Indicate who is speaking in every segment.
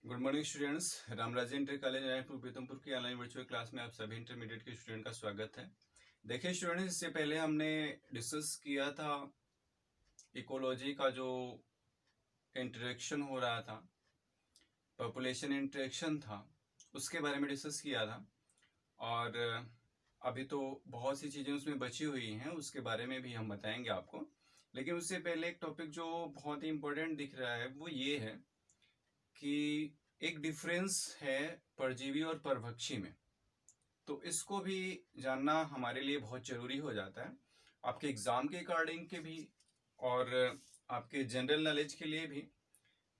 Speaker 1: Good morning students. Ramraj inter college Raipur Pithampur की online virtual class में आप सभी इंटरमीडिएट के स्टूडेंट का स्वागत है। देखिए स्टूडेंट्स, इससे पहले हमने डिस्कस किया था इकोलॉजी का जो इंटरेक्शन हो रहा था, पॉपुलेशन इंटरेक्शन था, उसके बारे में डिस्कस किया था। और अभी तो बहुत सी चीज़ें उसमें बची हुई हैं, उसके बारे में भी हम बताएंगे आपको। लेकिन उससे पहले एक टॉपिक जो बहुत ही इम्पोर्टेंट दिख रहा है वो ये है कि एक डिफरेंस है परजीवी और परभक्षी में, तो इसको भी जानना हमारे लिए बहुत ज़रूरी हो जाता है, आपके एग्ज़ाम के अकॉर्डिंग के भी और आपके जनरल नॉलेज के लिए भी,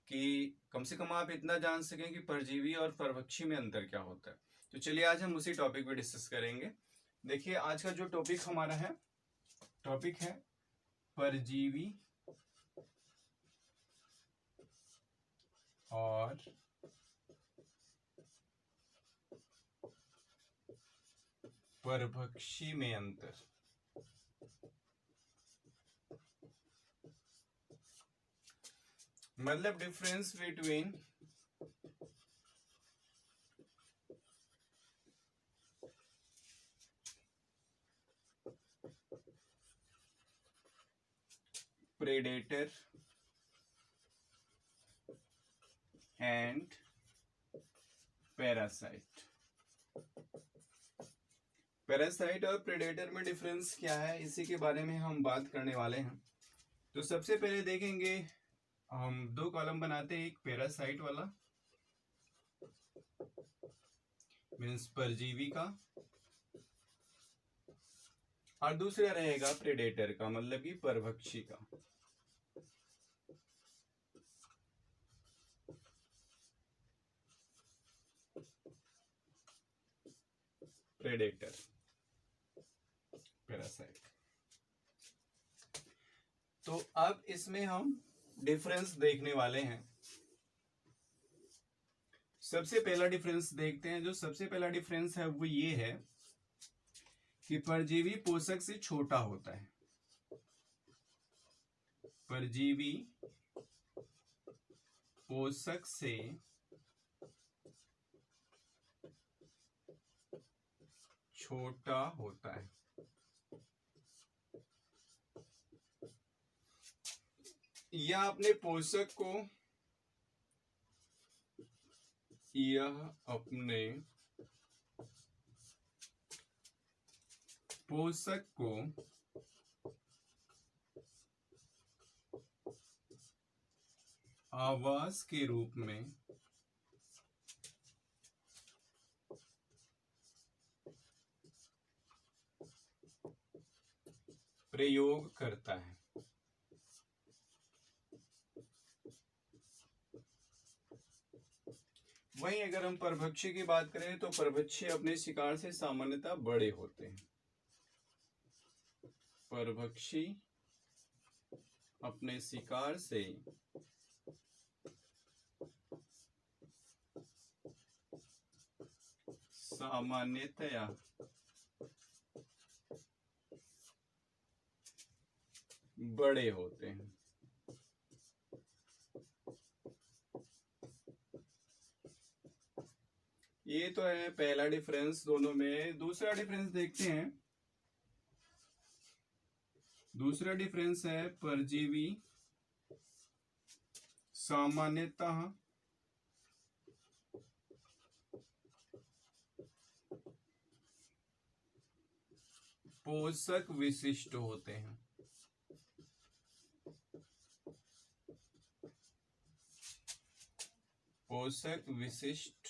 Speaker 1: कि कम से कम आप इतना जान सकें कि परजीवी और परभक्षी में अंतर क्या होता है। तो चलिए आज हम उसी टॉपिक पे डिस्कस करेंगे। देखिए आज का जो टॉपिक हमारा है, टॉपिक है परजीवी और परभक्षी में अंतर। मतलब difference between predator and parasite. Parasite और प्रेडेटर में डिफरेंस क्या है, इसी के बारे में हम बात करने वाले हैं। तो सबसे पहले देखेंगे, हम दो कॉलम बनाते हैं, एक पैरासाइट वाला मीन्स परजीवी का, और दूसरा रहेगा प्रेडेटर का, मतलब कि परभक्षी का। Predator, parasite. तो अब इसमें हम डिफरेंस देखने वाले हैं। सबसे पहला डिफरेंस देखते हैं। जो सबसे पहला डिफरेंस है वो ये है कि परजीवी पोषक से छोटा होता है। परजीवी पोषक से छोटा होता है। यह अपने पोषक को आवास के रूप में प्रयोग करता है। वहीं अगर हम परभक्षी की बात करें तो परभक्षी अपने शिकार से सामान्यतः बड़े होते हैं। परभक्षी अपने शिकार से सामान्यतया बड़े होते हैं। ये तो है पहला डिफरेंस दोनों में। दूसरा डिफरेंस देखते हैं। दूसरा डिफरेंस है परजीवी सामान्यतः पोषक विशिष्ट होते हैं। पोषक विशिष्ट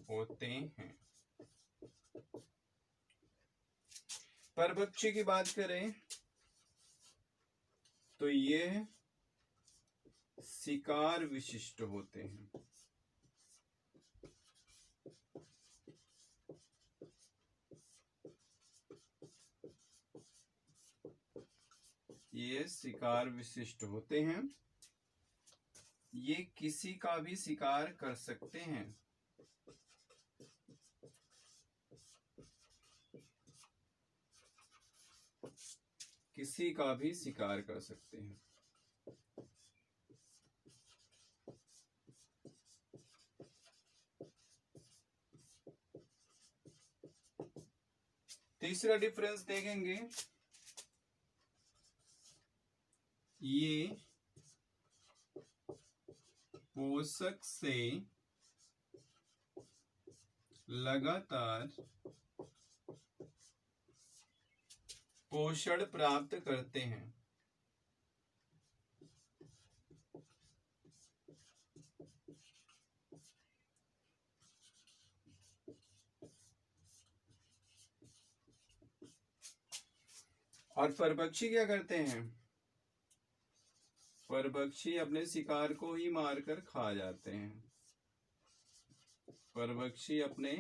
Speaker 1: होते हैं। परभक्षी की बात करें तो ये शिकार विशिष्ट होते हैं। ये शिकार विशिष्ट होते हैं। ये किसी का भी शिकार कर सकते हैं। किसी का भी शिकार कर सकते हैं। तीसरा डिफरेंस देखेंगे, ये पोषक से लगातार पोषण प्राप्त करते हैं। और परभक्षी क्या करते हैं? परभक्षी अपने शिकार को ही मारकर खा जाते हैं। परभक्षी अपने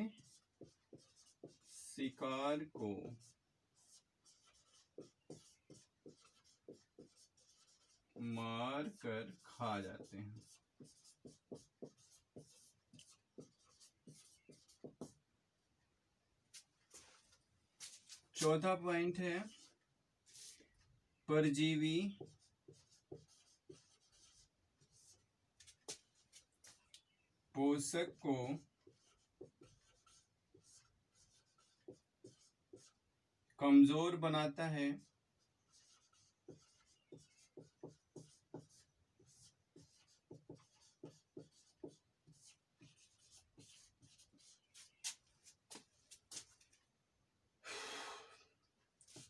Speaker 1: शिकार को मार कर खा जाते हैं। चौथा पॉइंट है, परजीवी पोषक को कमजोर बनाता है।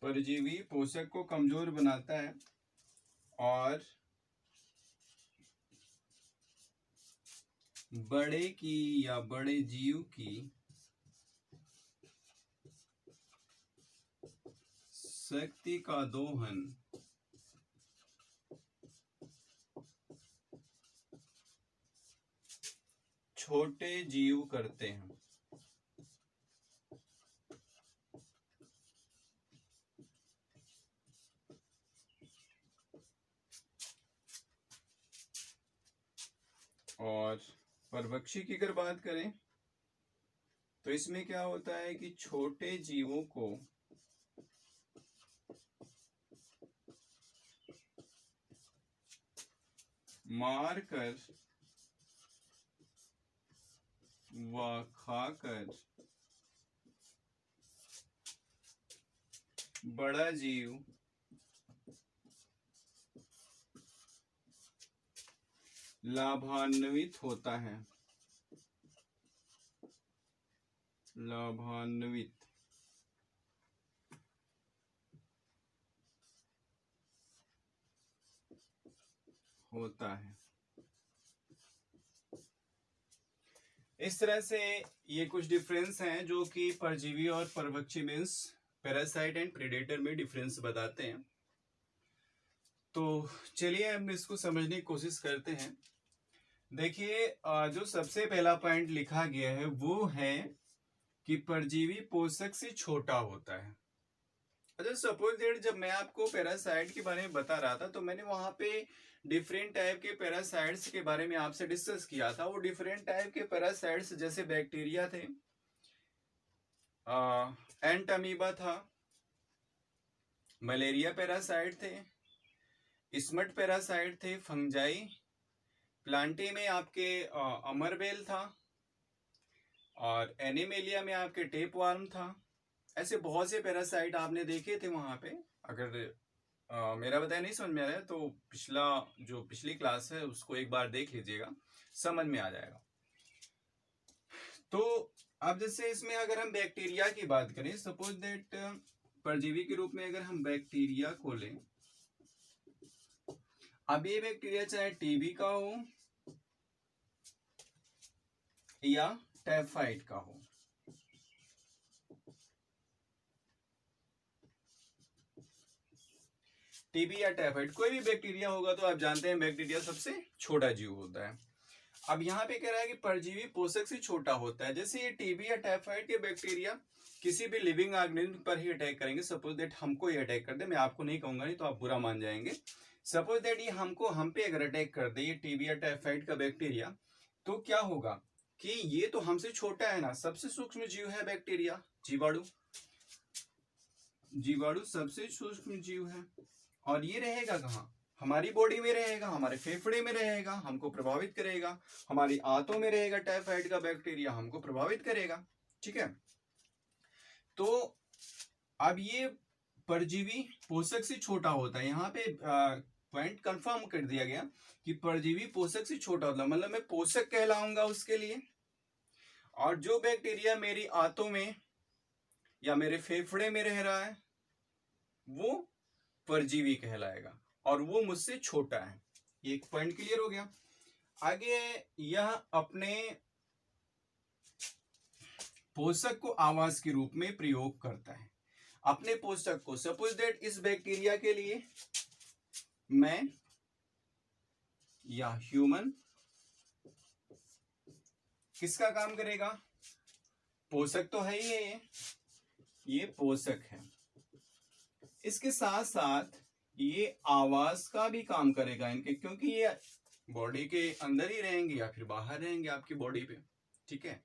Speaker 1: परजीवी पोषक को कमजोर बनाता है और बड़े की या बड़े जीव की शक्ति का दोहन छोटे जीव करते हैं। और परभक्षी की अगर बात करें तो इसमें क्या होता है कि छोटे जीवों को मारकर व खाकर बड़ा जीव लाभान्वित होता है। लाभान्वित होता है। इस तरह से ये कुछ डिफरेंस हैं जो कि परजीवी और परभक्षी मीन्स पैरासाइट एंड प्रेडेटर में डिफरेंस बताते हैं। तो चलिए हम इसको समझने की कोशिश करते हैं। देखिए, जो सबसे पहला पॉइंट लिखा गया है वो है कि परजीवी पोषक से छोटा होता है। अच्छा, सपोज दैट जब मैं आपको पैरासाइट के बारे में बता रहा था तो मैंने वहां पे डिफरेंट टाइप के पैरासाइट्स के बारे में आपसे डिस्कस किया था। वो डिफरेंट टाइप के पैरासाइट्स जैसे बैक्टीरिया थे, एंटमीबा था, मलेरिया पैरासाइट थे, स्मट पैरासाइट थे, फंजाई, प्लांटे में आपके अमरबेल था और एनिमेलिया में आपके टेपवार्म था। ऐसे बहुत से पैरासाइट आपने देखे थे वहां पे। अगर मेरा बताया नहीं समझ में आ रहा है तो पिछली क्लास है उसको एक बार देख लीजिएगा, समझ में आ जाएगा। तो अब जैसे इसमें अगर हम बैक्टीरिया की बात करें, सपोज दैट परजीवी के रूप में अगर हम बैक्टीरिया को लें, अब ये बैक्टीरिया चाहे टीबी का हो या टाइफाइड का हो, टीबी या टाइफाइड कोई भी बैक्टीरिया होगा तो आप जानते हैं बैक्टीरिया सबसे छोटा जीव होता है। अब यहाँ पे कह रहा है कि परजीवी पोषक से छोटा होता है। जैसे ये टीबी या टाइफाइड के बैक्टीरिया किसी भी लिविंग ऑर्गेनिज्म पर ही अटैक करेंगे। सपोज दैट हमको ये अटैक कर दे, मैं आपको नहीं कहूंगा नहीं तो आप बुरा मान जाएंगे। सपोज दैट ये हम पे अगर अटैक कर दे ये टीबी या टाइफाइड का बैक्टीरिया, तो क्या होगा कि ये तो हमसे छोटा है ना, सबसे सूक्ष्म जीव है बैक्टीरिया, जीवाणु। जीवाणु सबसे सूक्ष्म जीव है और ये रहेगा कहाँ? हमारी बॉडी में रहेगा, हमारे फेफड़े में रहेगा, हमको प्रभावित करेगा, हमारी आंतों में रहेगा। टाइफाइड का बैक्टीरिया हमको प्रभावित करेगा, ठीक है। तो अब ये परजीवी पोषक से छोटा होता है, यहाँ पे पॉइंट कंफर्म कर दिया गया कि परजीवी पोषक से छोटा होता है, मतलब मैं पोषक कहलाऊंगा उसके लिए। और जो बैक्टीरिया मेरी आंतों में या मेरे फेफड़े में रह रहा है वो परजीवी कहलाएगा, और वो मुझसे छोटा है। ये एक पॉइंट क्लियर हो गया। आगे यह अपने पोषक को आवास के रूप में प्रयोग करता है। अपने पोषक को, सपोज दैट इस बैक्टीरिया के लिए मैं या ह्यूमन किसका काम करेगा? पोषक तो है ही है, ये पोषक है। इसके साथ साथ ये आवास का भी काम करेगा इनके, क्योंकि ये बॉडी के अंदर ही रहेंगे या फिर बाहर रहेंगे आपकी बॉडी पे, ठीक है।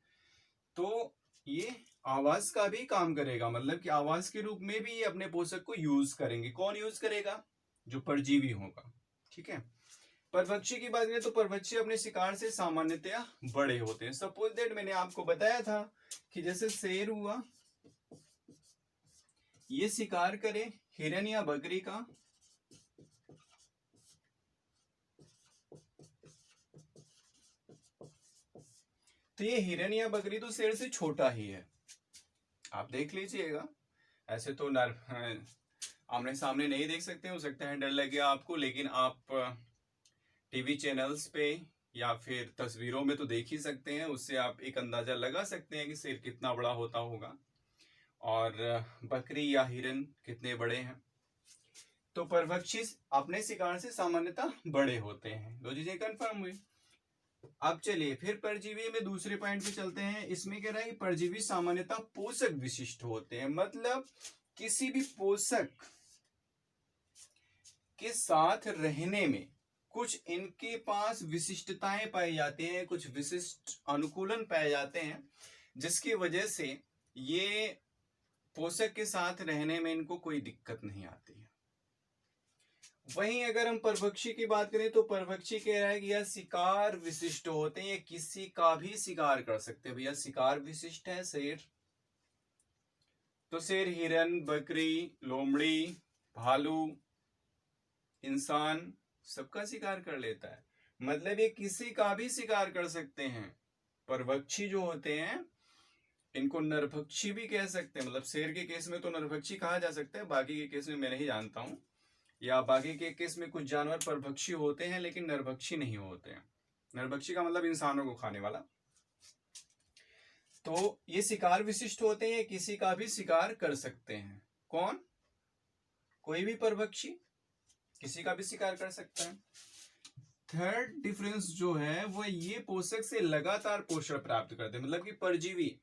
Speaker 1: तो ये आवास का भी काम करेगा, मतलब कि आवास के रूप में भी ये अपने पोषक को यूज करेंगे। कौन यूज करेगा? जो परजीवी होगा, ठीक है। परभक्षी की बात करें तो परभक्षी अपने शिकार से सामान्यतया बड़े होते हैं। सपोज दैट मैंने आपको बताया था कि जैसे शेर हुआ, ये शिकार करे हिरन या बकरी का, तो ये हिरन या बकरी तो शेर से छोटा ही है, आप देख लीजिएगा। ऐसे तो आमने सामने नहीं देख सकते, हो सकता है डर लगे आपको, लेकिन आप टीवी चैनल्स पे या फिर तस्वीरों में तो देख ही सकते हैं। उससे आप एक अंदाजा लगा सकते हैं कि शेर कितना बड़ा होता होगा और बकरी या हिरन कितने बड़े हैं। तो परभक्षी अपने शिकार से सामान्यतः बड़े होते हैं। दो चीजें कंफर्म हुई। अब चलिए फिर परजीवी में दूसरे पॉइंट पे चलते हैं। इसमें कह रहा है कि परजीवी सामान्यतः पोषक विशिष्ट होते हैं, मतलब किसी भी पोषक के साथ रहने में कुछ इनके पास विशिष्टताएं पाई जाती हैं, कुछ विशिष्ट अनुकूलन पाए जाते हैं, जिसकी वजह से ये पोषक के साथ रहने में इनको कोई दिक्कत नहीं आती है। वहीं अगर हम परभक्षी की बात करें तो परभक्षी कह रहा है कि यह शिकार विशिष्ट होते हैं, ये किसी का भी शिकार कर सकते हैं। भैया शिकार विशिष्ट है शेर, तो शेर हिरन, बकरी, लोमड़ी, भालू, इंसान सबका शिकार कर लेता है, मतलब ये किसी का भी शिकार कर सकते हैं। परभक्षी जो होते हैं इनको नरभक्षी भी कह सकते हैं, मतलब शेर के केस में तो नरभक्षी कहा जा सकता है, बाकी के केस में मैं नहीं जानता हूं, या बाकी के केस में कुछ जानवर परभक्षी होते हैं लेकिन नरभक्षी नहीं होते हैं। नरभक्षी का मतलब इंसानों को खाने वाला। तो ये शिकार विशिष्ट होते हैं, किसी का भी शिकार कर सकते हैं। कौन? कोई भी परभक्षी किसी का भी शिकार कर सकता है। थर्ड डिफरेंस जो है वो ये पोषक से लगातार पोषण प्राप्त करते हैं, मतलब कि परजीवी।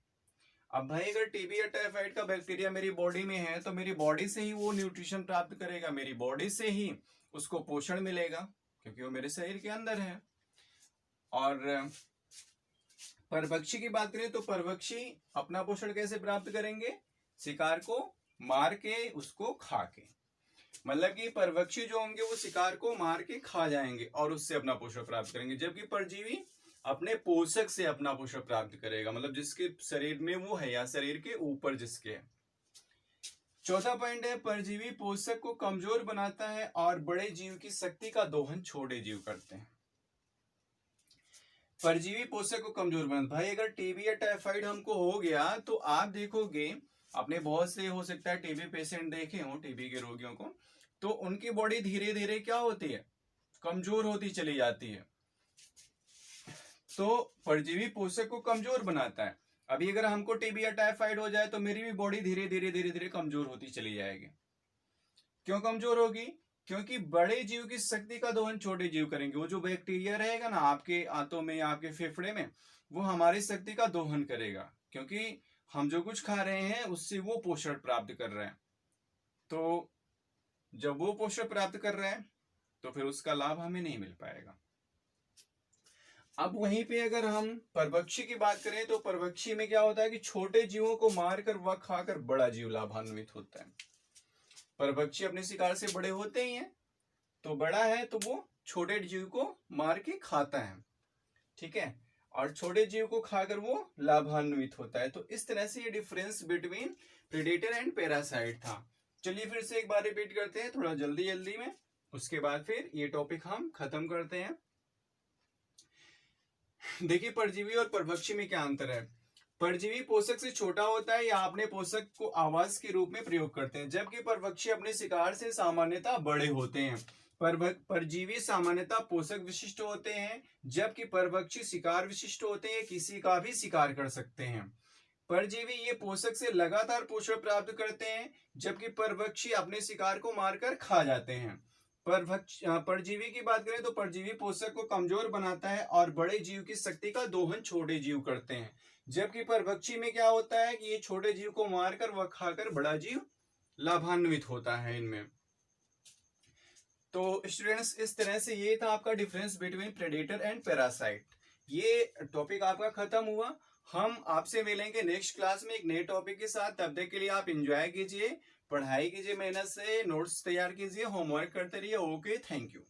Speaker 1: अब भाई अगर टीबी या टाइफाइड का बैक्टीरिया मेरी बॉडी में है तो मेरी बॉडी से ही वो न्यूट्रिशन प्राप्त करेगा, मेरी बॉडी से ही उसको पोषण मिलेगा, क्योंकि वो मेरे शरीर के अंदर है। और परभक्षी की बात करें तो परभक्षी अपना पोषण कैसे प्राप्त करेंगे? शिकार को मार के, उसको खा के, मतलब कि परभक्षी जो होंगे वो शिकार को मार के खा जाएंगे और उससे अपना पोषण प्राप्त करेंगे, जबकि परजीवी अपने पोषक से अपना पोषण प्राप्त करेगा, मतलब जिसके शरीर में वो है या शरीर के ऊपर जिसके है। चौथा पॉइंट है परजीवी पोषक को कमजोर बनाता है और बड़े जीव की शक्ति का दोहन छोटे जीव करते हैं। परजीवी पोषक को कमजोर बनाता, भाई अगर टीबी या टाइफाइड हमको हो गया तो आप देखोगे, आपने बहुत से हो सकता है टीबी पेशेंट देखे हो, टीबी के रोगियों को, तो उनकी बॉडी धीरे धीरे क्या होती है? कमजोर होती चली जाती है। तो परजीवी पोषक को कमजोर बनाता है। अभी अगर हमको टीबी या टाइफाइड हो जाए तो मेरी भी बॉडी धीरे धीरे धीरे धीरे कमजोर होती चली जाएगी। क्यों कमजोर होगी? क्योंकि बड़े जीव की शक्ति का दोहन छोटे जीव करेंगे। वो जो बैक्टीरिया रहेगा ना आपके आंतों में या आपके फेफड़े में, वो हमारी शक्ति का दोहन करेगा, क्योंकि हम जो कुछ खा रहे हैं उससे वो पोषण प्राप्त कर रहे हैं। तो जब वो पोषण प्राप्त कर रहे हैं तो फिर उसका लाभ हमें नहीं मिल पाएगा। अब वहीं पे अगर हम परभक्षी की बात करें तो परभक्षी में क्या होता है कि छोटे जीवों को मारकर व खाकर बड़ा जीव लाभान्वित होता है। परभक्षी अपने शिकार से बड़े होते ही हैं, तो बड़ा है तो वो छोटे जीव को मार के खाता है, ठीक है। और छोटे जीव को खाकर वो लाभान्वित होता है। तो इस तरह से ये difference between predator and parasite था। चलिए फिर से एक बार रिपीट करते हैं थोड़ा जल्दी जल्दी में, उसके बाद फिर ये टॉपिक हम खत्म करते हैं। देखिए परजीवी और परभक्षी में क्या अंतर है। परजीवी पोषक से छोटा होता है या अपने पोषक को आवास के रूप में प्रयोग करते हैं, जबकि परभक्षी अपने शिकार से सामान्यतः बड़े होते हैं। परजीवी सामान्यतः पोषक विशिष्ट होते हैं, जबकि परभक्षी शिकार विशिष्ट होते हैं, किसी का भी शिकार कर सकते हैं। परजीवी ये पोषक से लगातार पोषण प्राप्त करते हैं, जबकि परभक्षी अपने शिकार को मारकर खा जाते हैं। परजीवी की बात करें तो परजीवी पोषक को कमजोर बनाता है और बड़े जीव की शक्ति का दोहन छोटे जीव करते हैं, जबकि परभक्षी में क्या होता है कि ये छोटे जीव को मारकर व खाकर बड़ा जीव लाभान्वित होता है इनमें। तो स्टूडेंट्स इस तरह से ये था आपका difference between predator and parasite. ये टॉपिक आपका खत्म हुआ। हम आपसे मिलेंगे नेक्स्ट क्लास में एक नए टॉपिक के साथ। तब तक के लिए आप एंजॉय कीजिए, पढ़ाई कीजिए, मेहनत से नोट्स तैयार कीजिए, होमवर्क करते रहिए। Okay, thank you.